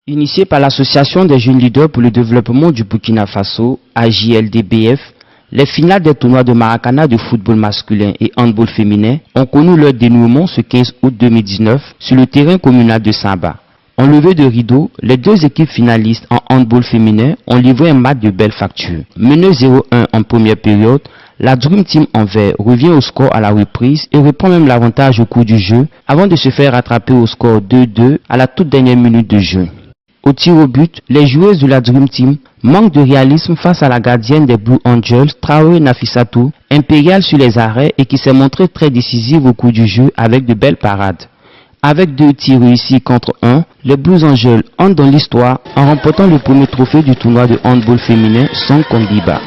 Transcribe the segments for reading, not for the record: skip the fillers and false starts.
Initié par l'Association des jeunes leaders pour le développement du Burkina Faso, AJLDBF, les finales des tournois de Maracana de football masculin et handball féminin ont connu leur dénouement ce 15 août 2019 sur le terrain communal de Samba. En levée de rideau, les deux équipes finalistes en handball féminin ont livré un match de belle facture. Mené 0-1 en première période, la Dream Team en vert revient au score à la reprise et reprend même l'avantage au cours du jeu avant de se faire rattraper au score 2-2 à la toute dernière minute de jeu. Au tir au but, les joueuses de la Dream Team manquent de réalisme face à la gardienne des Blue Angels, Traoré Nafissatou, impériale sur les arrêts et qui s'est montrée très décisive au cours du jeu avec de belles parades. Avec 2 tirs réussis contre 1, les Blue Angels entrent dans l'histoire en remportant le premier trophée du tournoi de handball féminin sans Kondiba.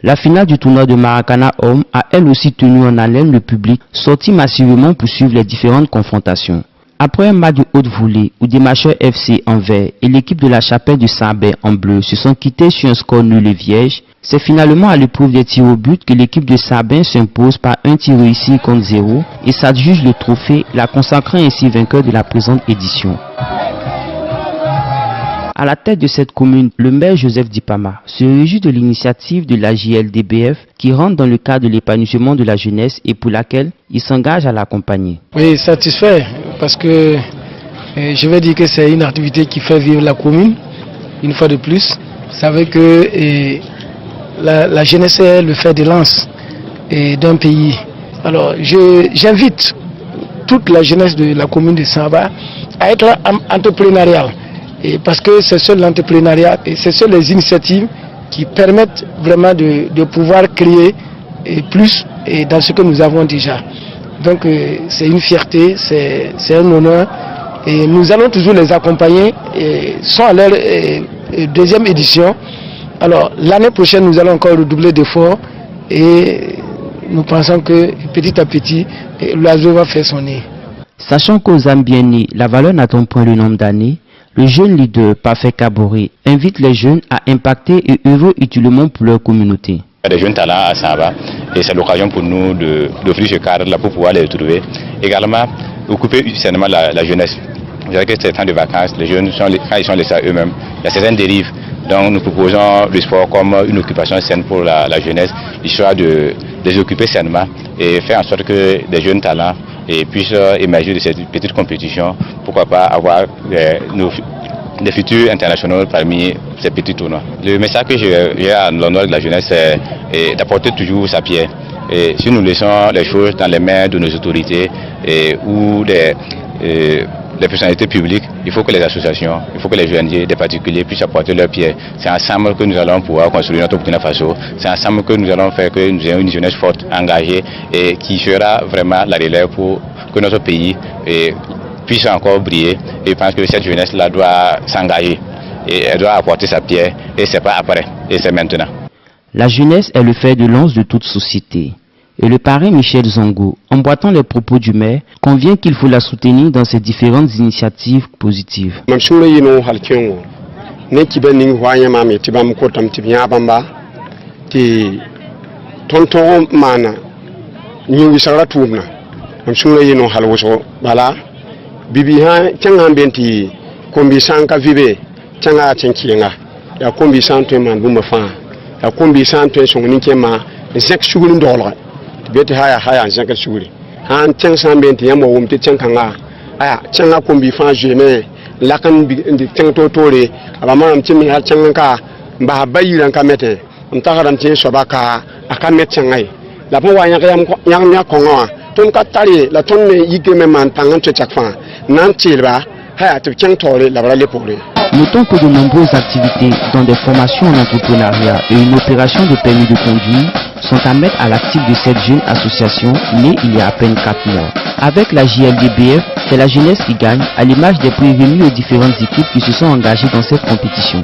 La finale du tournoi de Maracana Homme a elle aussi tenu en haleine le public, sorti massivement pour suivre les différentes confrontations. Après un match de haute volée où des Macheurs FC en vert et l'équipe de la Chapelle du Sambin en bleu se sont quittés sur un score nul et vierge, c'est finalement à l'épreuve des tirs au but que l'équipe de Sambin s'impose par un tir réussi contre 0 et s'adjuge le trophée, la consacrant ainsi vainqueur de la présente édition. À la tête de cette commune, le maire Joseph Dipama se réjouit de l'initiative de la JLDBF qui rentre dans le cadre de l'épanouissement de la jeunesse et pour laquelle il s'engage à l'accompagner. Oui, satisfait parce que je vais dire que c'est une activité qui fait vivre la commune, une fois de plus. Vous savez que la jeunesse est le fer de lance d'un pays. Alors j'invite toute la jeunesse de la commune de Samba à être entrepreneuriale. Et parce que c'est seul l'entrepreneuriat et c'est seul les initiatives qui permettent vraiment de pouvoir créer plus dans ce que nous avons déjà. Donc c'est une fierté, c'est un honneur et nous allons toujours les accompagner et sont à leur deuxième édition. Alors l'année prochaine nous allons encore redoubler d'efforts et nous pensons que petit à petit l'oiseau va faire son nid. Sachant qu'aux Zambiens, la valeur n'attend point le nombre d'années, le jeune leader Parfait Kaboré invite les jeunes à impacter et œuvrer utilement pour leur communauté. Il y a des jeunes talents à Samba et c'est l'occasion pour nous d'offrir ce cadre-là pour pouvoir les retrouver. Également, occuper sainement la jeunesse. Vous savez que c'est temps de vacances, les jeunes, quand ils sont laissés à eux-mêmes, il y a certaines dérives. Donc nous proposons le sport comme une occupation saine pour la jeunesse, l'histoire de les occuper sainement et faire en sorte que des jeunes talents puissent émerger de cette petite compétition. Pourquoi pas avoir des futurs internationaux parmi ces petits tournois. Le message que j'ai à l'honneur de la jeunesse, c'est d'apporter toujours sa pierre. Et si nous laissons les choses dans les mains de nos autorités ou des personnalités publiques, il faut que les associations, il faut que les ONG, des particuliers puissent apporter leur pierre. C'est ensemble que nous allons pouvoir construire notre Burkina Faso. C'est ensemble que nous allons faire que nous ayons une jeunesse forte, engagée et qui sera vraiment la relève pour que notre pays puisse encore briller. Et je pense que cette jeunesse-là doit s'engager et elle doit apporter sa pierre et c'est pas après, et c'est maintenant. La jeunesse est le fer de lance de toute société. Et le parrain Michel Zongo, emboîtant les propos du maire, convient qu'il faut la soutenir dans ses différentes initiatives positives. beti haya jangal shuri han teng sambenti yamo wumti tenkanga aya tanga kombi fa jeme lakan ndi teng totore abama am timi har tanga mba bayiran kamete mtakaram tin sobaka akamet tengai la po wa yang konga ton ka tari la ton ne yigeme man tangan chakfa nan tilba haya tu teng tore la bala le pore. Notons que de nombreuses activités, dont des formations en entrepreneuriat et une opération de permis de conduire, sont à mettre à l'actif de cette jeune association née il y a à peine 4 mois. Avec la JLDBF, c'est la jeunesse qui gagne, à l'image des prévenus aux différentes équipes qui se sont engagées dans cette compétition.